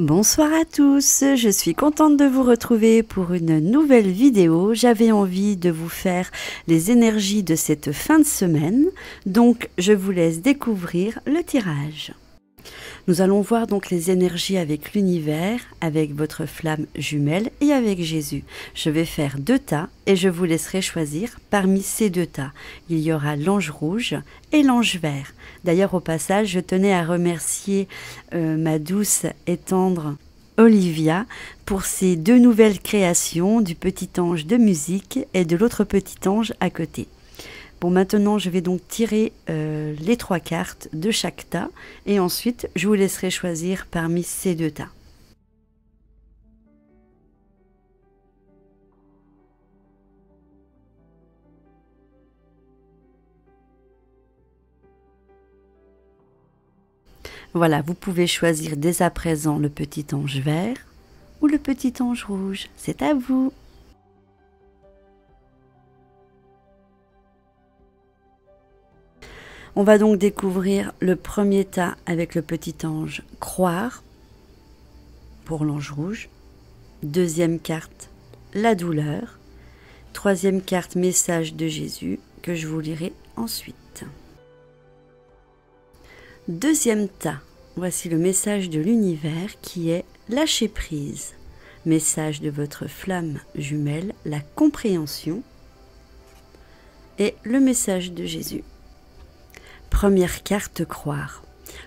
Bonsoir à tous, je suis contente de vous retrouver pour une nouvelle vidéo. J'avais envie de vous faire les énergies de cette fin de semaine, donc je vous laisse découvrir le tirage. Nous allons voir donc les énergies avec l'univers, avec votre flamme jumelle et avec Jésus. Je vais faire 2 tas et je vous laisserai choisir parmi ces 2 tas. Il y aura l'ange rouge et l'ange vert. D'ailleurs, au passage, je tenais à remercier ma douce et tendre Olivia pour ces 2 nouvelles créations du petit ange de musique et de l'autre petit ange à côté. Bon, maintenant, je vais donc tirer les 3 cartes de chaque tas et ensuite, je vous laisserai choisir parmi ces 2 tas. Voilà, vous pouvez choisir dès à présent le petit ange vert ou le petit ange rouge. C'est à vous. On va donc découvrir le premier tas avec le petit ange croire pour l'ange rouge. Deuxième carte, la douleur. Troisième carte, message de Jésus que je vous lirai ensuite. Deuxième tas, voici le message de l'univers qui est lâcher prise. Message de votre flamme jumelle, la compréhension et le message de Jésus. Première carte, croire.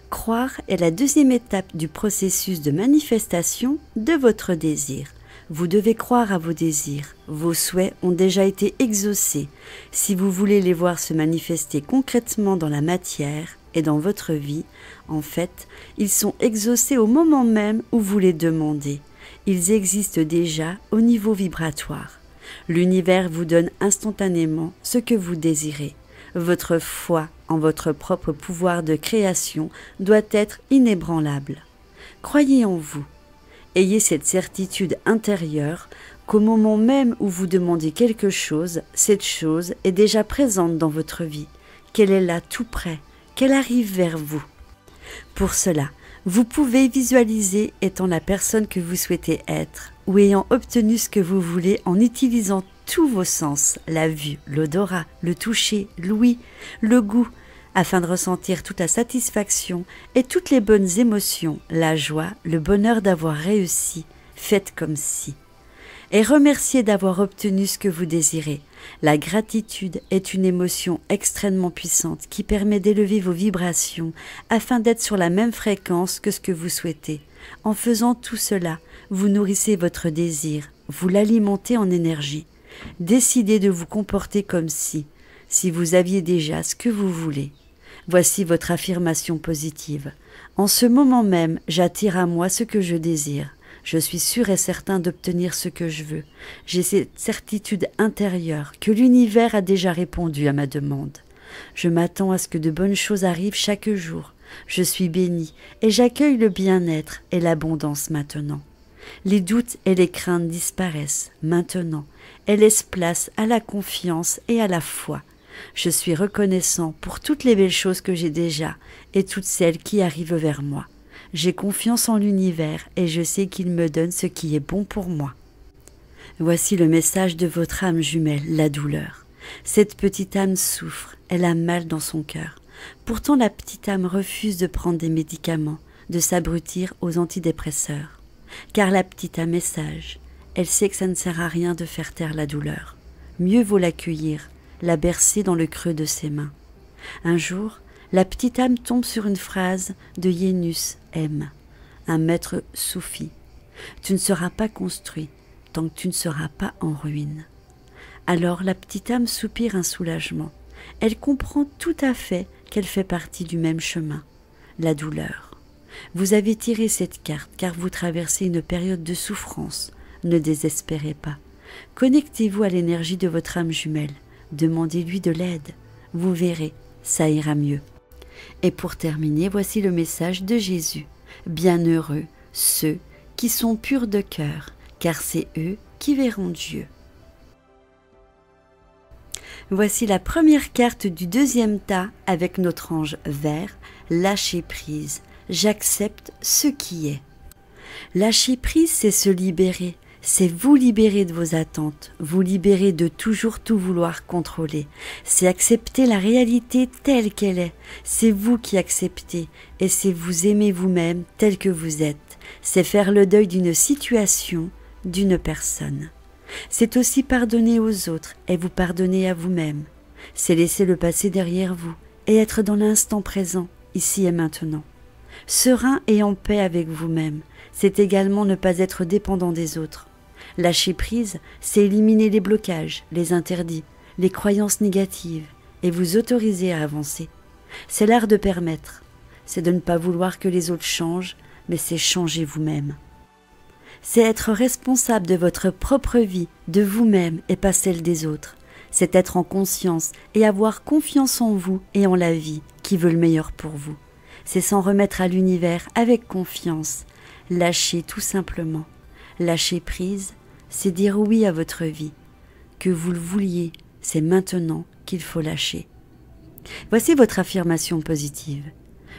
Croire est la deuxième étape du processus de manifestation de votre désir. Vous devez croire à vos désirs. Vos souhaits ont déjà été exaucés. Si vous voulez les voir se manifester concrètement dans la matière et dans votre vie, en fait, ils sont exaucés au moment même où vous les demandez. Ils existent déjà au niveau vibratoire. L'univers vous donne instantanément ce que vous désirez. Votre foi en votre propre pouvoir de création doit être inébranlable. Croyez en vous. Ayez cette certitude intérieure qu'au moment même où vous demandez quelque chose, cette chose est déjà présente dans votre vie, qu'elle est là tout près, qu'elle arrive vers vous. Pour cela, vous pouvez visualiser étant la personne que vous souhaitez être ou ayant obtenu ce que vous voulez en utilisant tous vos sens, la vue, l'odorat, le toucher, l'ouïe, le goût, afin de ressentir toute la satisfaction et toutes les bonnes émotions, la joie, le bonheur d'avoir réussi, faites comme si. Et remerciez d'avoir obtenu ce que vous désirez. La gratitude est une émotion extrêmement puissante qui permet d'élever vos vibrations afin d'être sur la même fréquence que ce que vous souhaitez. En faisant tout cela, vous nourrissez votre désir, vous l'alimentez en énergie. Décidez de vous comporter comme si vous aviez déjà ce que vous voulez. Voici votre affirmation positive. En ce moment même, j'attire à moi ce que je désire. Je suis sûr et certain d'obtenir ce que je veux. J'ai cette certitude intérieure que l'univers a déjà répondu à ma demande. Je m'attends à ce que de bonnes choses arrivent chaque jour. Je suis bénie et j'accueille le bien-être et l'abondance maintenant. Les doutes et les craintes disparaissent maintenant et laissent place à la confiance et à la foi. Je suis reconnaissant pour toutes les belles choses que j'ai déjà et toutes celles qui arrivent vers moi. J'ai confiance en l'univers et je sais qu'il me donne ce qui est bon pour moi. Voici le message de votre âme jumelle, la douleur. Cette petite âme souffre, elle a mal dans son cœur. Pourtant la petite âme refuse de prendre des médicaments, de s'abrutir aux antidépresseurs. Car la petite âme est sage, elle sait que ça ne sert à rien de faire taire la douleur. Mieux vaut l'accueillir, la bercer dans le creux de ses mains. Un jour, la petite âme tombe sur une phrase de Yunus M, un maître soufi. Tu ne seras pas construit tant que tu ne seras pas en ruine. Alors la petite âme soupire un soulagement. Elle comprend tout à fait qu'elle fait partie du même chemin, la douleur. Vous avez tiré cette carte car vous traversez une période de souffrance. Ne désespérez pas. Connectez-vous à l'énergie de votre âme jumelle. Demandez-lui de l'aide. Vous verrez, ça ira mieux. Et pour terminer, voici le message de Jésus. Bienheureux ceux qui sont purs de cœur, car c'est eux qui verront Dieu. Voici la première carte du deuxième tas avec notre ange vert, lâcher prise. J'accepte ce qui est. Lâcher prise, c'est se libérer. C'est vous libérer de vos attentes, vous libérer de toujours tout vouloir contrôler. C'est accepter la réalité telle qu'elle est. C'est vous qui acceptez et c'est vous aimer vous-même tel que vous êtes. C'est faire le deuil d'une situation, d'une personne. C'est aussi pardonner aux autres et vous pardonner à vous-même. C'est laisser le passé derrière vous et être dans l'instant présent, ici et maintenant. Serein et en paix avec vous-même, c'est également ne pas être dépendant des autres. Lâcher prise, c'est éliminer les blocages, les interdits, les croyances négatives et vous autoriser à avancer. C'est l'art de permettre. C'est de ne pas vouloir que les autres changent, mais c'est changer vous-même. C'est être responsable de votre propre vie, de vous-même et pas celle des autres. C'est être en conscience et avoir confiance en vous et en la vie qui veut le meilleur pour vous. C'est s'en remettre à l'univers avec confiance. Lâcher tout simplement. Lâcher prise, c'est dire oui à votre vie. Que vous le vouliez, c'est maintenant qu'il faut lâcher. Voici votre affirmation positive.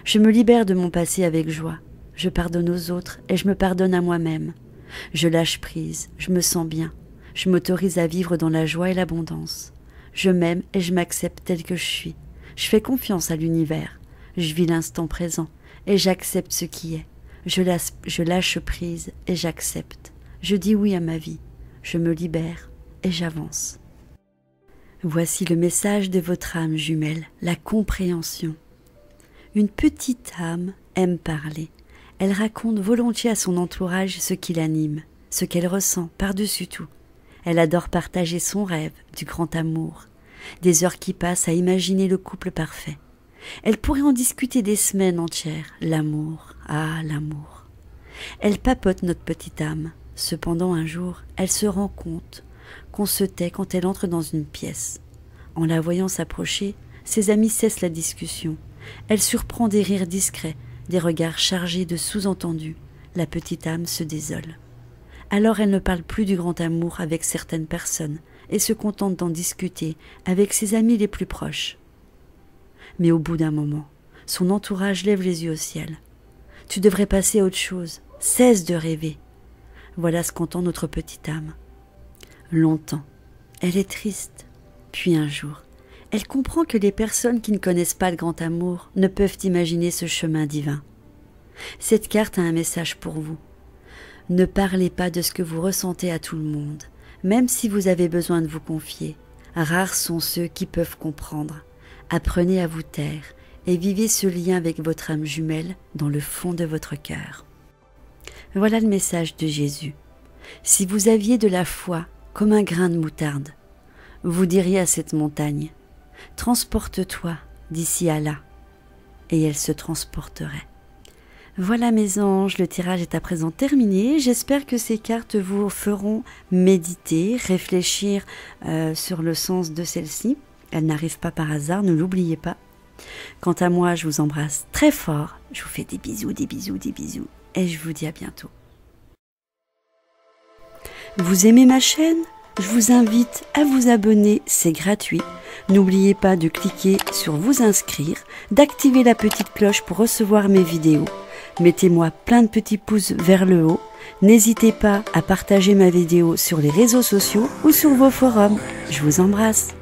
Je me libère de mon passé avec joie. Je pardonne aux autres et je me pardonne à moi-même. Je lâche prise, je me sens bien. Je m'autorise à vivre dans la joie et l'abondance. Je m'aime et je m'accepte tel que je suis. Je fais confiance à l'univers. Je vis l'instant présent et j'accepte ce qui est. Je lâche prise et j'accepte. Je dis oui à ma vie. Je me libère et j'avance. Voici le message de votre âme jumelle, la compréhension. Une petite âme aime parler. Elle raconte volontiers à son entourage ce qui l'anime, ce qu'elle ressent par-dessus tout. Elle adore partager son rêve du grand amour, des heures qui passent à imaginer le couple parfait. Elle pourrait en discuter des semaines entières, l'amour, ah l'amour. Elle papote notre petite âme. Cependant un jour, elle se rend compte qu'on se tait quand elle entre dans une pièce. En la voyant s'approcher, ses amis cessent la discussion. Elle surprend des rires discrets, des regards chargés de sous-entendus. La petite âme se désole. Alors elle ne parle plus du grand amour avec certaines personnes et se contente d'en discuter avec ses amis les plus proches. Mais au bout d'un moment, son entourage lève les yeux au ciel. « Tu devrais passer à autre chose, cesse de rêver. » Voilà ce qu'entend notre petite âme. Longtemps, elle est triste. Puis un jour, elle comprend que les personnes qui ne connaissent pas le grand amour ne peuvent imaginer ce chemin divin. Cette carte a un message pour vous. Ne parlez pas de ce que vous ressentez à tout le monde, même si vous avez besoin de vous confier. Rares sont ceux qui peuvent comprendre. Apprenez à vous taire et vivez ce lien avec votre âme jumelle dans le fond de votre cœur. Voilà le message de Jésus. Si vous aviez de la foi comme un grain de moutarde, vous diriez à cette montagne, « Transporte-toi d'ici à là », et elle se transporterait. Voilà mes anges, le tirage est à présent terminé. J'espère que ces cartes vous feront méditer, réfléchir sur le sens de celle-ci. Elle n'arrive pas par hasard, ne l'oubliez pas. Quant à moi, je vous embrasse très fort. Je vous fais des bisous, des bisous, des bisous. Et je vous dis à bientôt. Vous aimez ma chaîne ? Je vous invite à vous abonner, c'est gratuit. N'oubliez pas de cliquer sur vous inscrire, d'activer la petite cloche pour recevoir mes vidéos. Mettez-moi plein de petits pouces vers le haut. N'hésitez pas à partager ma vidéo sur les réseaux sociaux ou sur vos forums. Je vous embrasse.